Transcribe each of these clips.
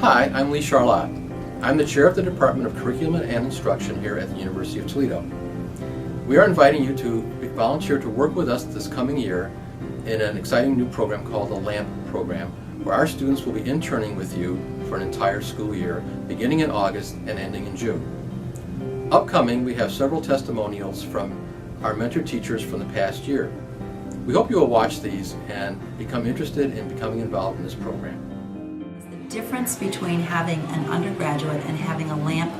Hi, I'm Lee Charlotte. I'm the chair of the Department of Curriculum and Instruction here at the University of Toledo. We are inviting you to volunteer to work with us this coming year in an exciting new program called the LAMP program, where our students will be interning with you for an entire school year, beginning in August and ending in June. Upcoming, we have several testimonials from our mentor teachers from the past year. We hope you will watch these and become interested in becoming involved in this program. The difference between having an undergraduate and having a LAMP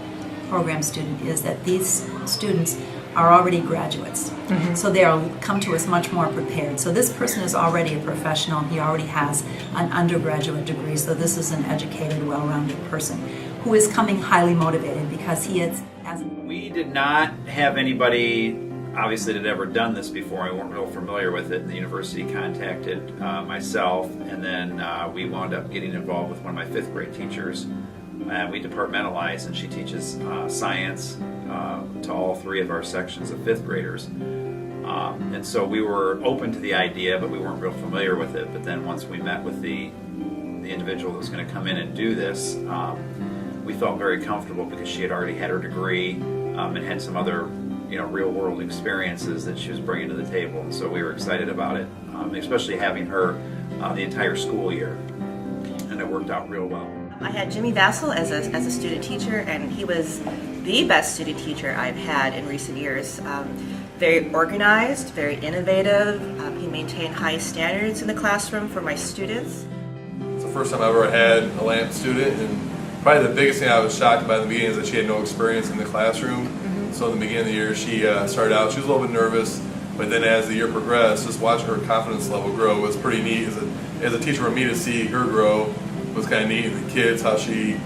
program student is that these students are already graduates. So they'll come to us much more prepared. So this person is already a professional. He already has an undergraduate degree. So this is an educated, well-rounded person who is coming highly motivated because he is. We did not have anybody, obviously, that had ever done this before. I weren't real familiar with it. The university contacted myself, and then we wound up getting involved with one of my 5th grade teachers. We departmentalized, and she teaches science to all 3 of our sections of 5th graders. And so we were open to the idea, but we weren't real familiar with it. But then once we met with the individual that was going to come in and do this, we felt very comfortable because she had already had her degree and had some other real-world experiences that she was bringing to the table. And so we were excited about it, especially having her the entire school year. And it worked out real well. I had Jimmy Vassell as a student teacher, and he was the best student teacher I've had in recent years. Very organized, very innovative. He maintained high standards in the classroom for my students. It's the first time I ever had a LAMP student, and probably the biggest thing I was shocked by in the beginning is that she had no experience in the classroom. So in the beginning of the year, she started out, she was a little bit nervous, but then as the year progressed, just watching her confidence level grow was pretty neat. As a teacher for me to see her grow was kind of neat, and the kids, how she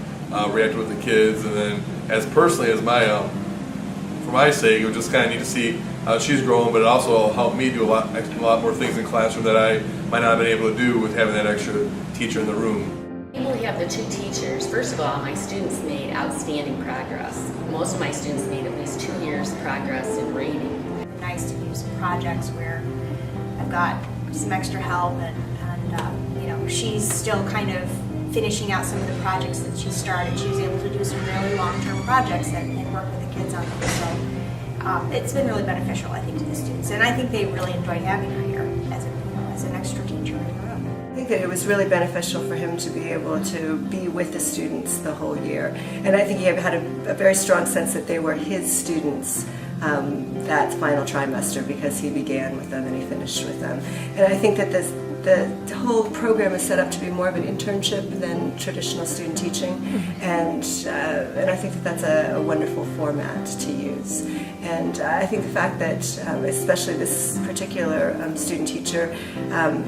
reacted with the kids, and then as personally as for my sake, it was just kind of neat to see how she's growing, but it also helped me do a lot more things in the classroom that I might not have been able to do with having that extra teacher in the room. We have the 2 teachers. First of all, my students made outstanding progress. Most of my students made at least 2 years progress in reading. It's nice to do some projects where I've got some extra help and she's still kind of finishing out some of the projects that she started. She was able to do some really long-term projects and work with the kids on them. So it's been really beneficial, I think, to the students. And I think they really enjoyed having her here as an extra teacher in the room. I think that it was really beneficial for him to be able to be with the students the whole year. And I think he had a very strong sense that they were his students that final trimester, because he began with them and he finished with them. And I think that the whole program is set up to be more of an internship than traditional student teaching, and I think that that's a wonderful format to use. And I think the fact that especially this particular student teacher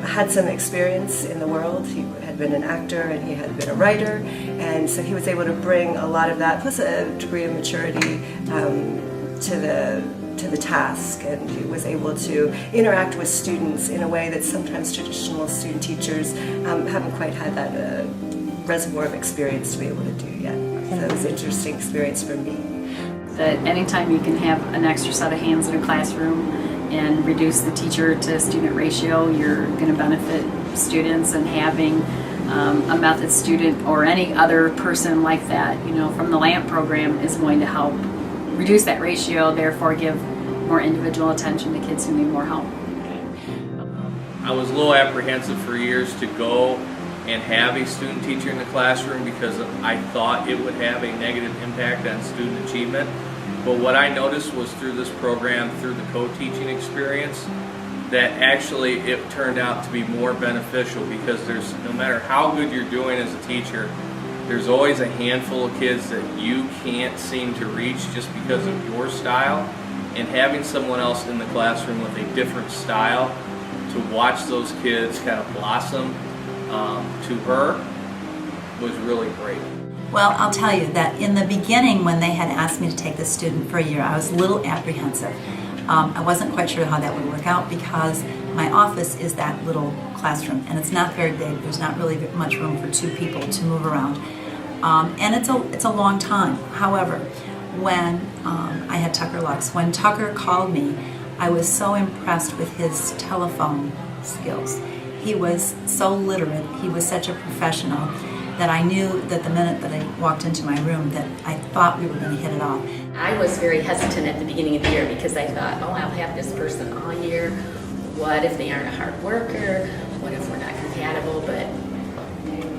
had some experience in the world. He had been an actor and he had been a writer, and so he was able to bring a lot of that, plus a degree of maturity to the task, and he was able to interact with students in a way that sometimes traditional student teachers haven't quite had that reservoir of experience to be able to do yet. So it was an interesting experience for me. That anytime you can have an extra set of hands in a classroom and reduce the teacher to student ratio, you're going to benefit students, and having a method student or any other person like that, from the LAMP program is going to help reduce that ratio, therefore give more individual attention to kids who need more help. I was a little apprehensive for years to go and have a student teacher in the classroom because I thought it would have a negative impact on student achievement. But what I noticed was through this program, through the co-teaching experience, that actually it turned out to be more beneficial, because no matter how good you're doing as a teacher, there's always a handful of kids that you can't seem to reach just because of your style, and having someone else in the classroom with a different style to watch those kids kind of blossom to her was really great. Well, I'll tell you that in the beginning, when they had asked me to take this student for a year, I was a little apprehensive. I wasn't quite sure how that would work out, because my office is that little classroom and it's not very big. There's not really much room for 2 people to move around, and it's a long time. However, when I had Tucker Lux, when Tucker called me, I was so impressed with his telephone skills. He was so literate. He was such a professional. that I knew that the minute that I walked into my room that I thought we were going to hit it off. I was very hesitant at the beginning of the year because I thought, oh, I'll have this person all year. What if they aren't a hard worker? What if we're not compatible? But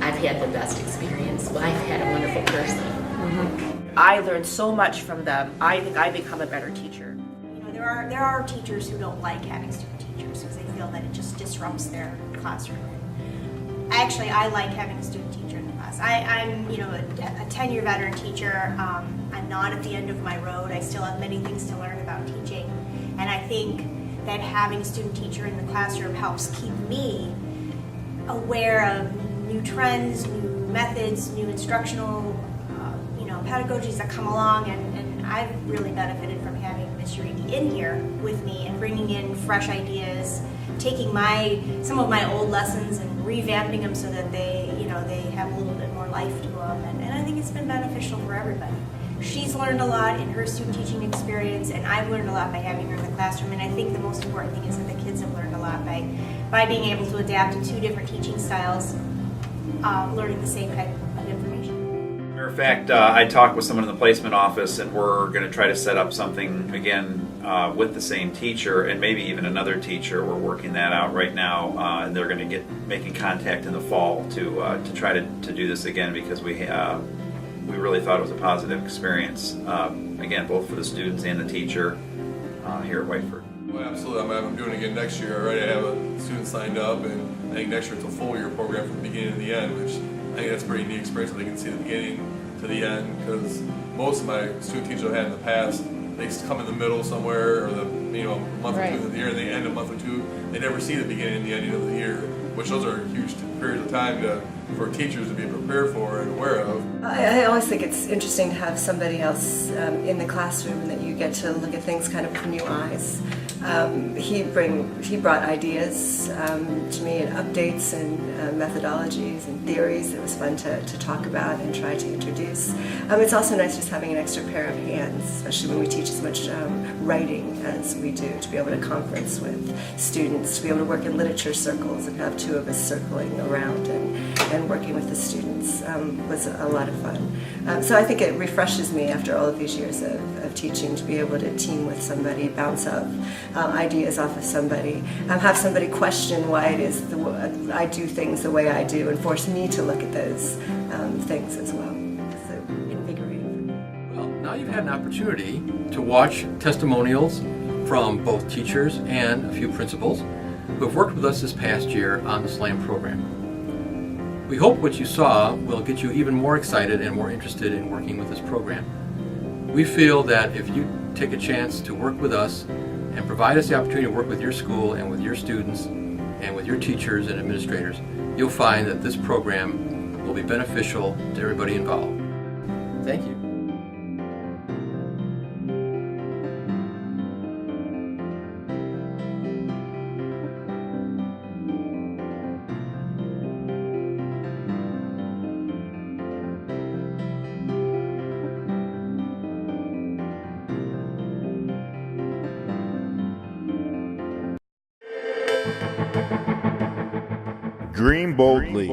I've had the best experience. Well, I've had a wonderful person. I learned so much from them. I think I become a better teacher. You know, there are teachers who don't like having student teachers because they feel that it just disrupts their classroom. I like having a student teacher in the class. I'm, you know, a 10-year veteran teacher. I'm not at the end of my road. I still have many things to learn about teaching, and I think that having a student teacher in the classroom helps keep me aware of new trends, new methods, new instructional, pedagogies that come along, and I've really benefited from having Ms. Uridi in here with me and bringing in fresh ideas, taking some of my old lessons and revamping them so that they have a little bit more life to them, and I think it's been beneficial for everybody. She's learned a lot in her student teaching experience, and I've learned a lot by having her in the classroom, and I think the most important thing is that the kids have learned a lot by being able to adapt to two different teaching styles, learning the same type of information. Matter of fact, I talked with someone in the placement office, and we're going to try to set up something again with the same teacher and maybe even another teacher. We're working that out right now, and they're going to making contact in the fall to try to do this again because we really thought it was a positive experience. Again, both for the students and the teacher here at Whiteford. Well, absolutely. I'm doing it again next year already. I have a student signed up, and I think next year it's a full year program from the beginning to the end, which I think that's a pretty neat experience. They can see the beginning to the end, because most of my student teachers I've had in the past, they come in the middle somewhere, or the month or two of the year, and they end a month or two. They never see the beginning and the ending of the year, which those are huge periods of time for teachers to be prepared for and aware of. I always think it's interesting to have somebody else in the classroom, and that you get to look at things kind of with new eyes. He brought ideas to me, and updates and methodologies and theories. It was fun to talk about and try to introduce. It's also nice just having an extra pair of hands, especially when we teach as much writing as we do, to be able to conference with students, to be able to work in literature circles and have two of us circling around and working with the students was a lot of fun. So I think it refreshes me after all of these years of teaching to be able to team with somebody, bounce off ideas off of somebody, have somebody question why it is I do things the way I do, and force me to look at those things as well. So invigorating. Well, now you've had an opportunity to watch testimonials from both teachers and a few principals who have worked with us this past year on the SLAM program. We hope what you saw will get you even more excited and more interested in working with this program. We feel that if you take a chance to work with us and provide us the opportunity to work with your school and with your students and with your teachers and administrators, you'll find that this program will be beneficial to everybody involved. Thank you. Dream boldly.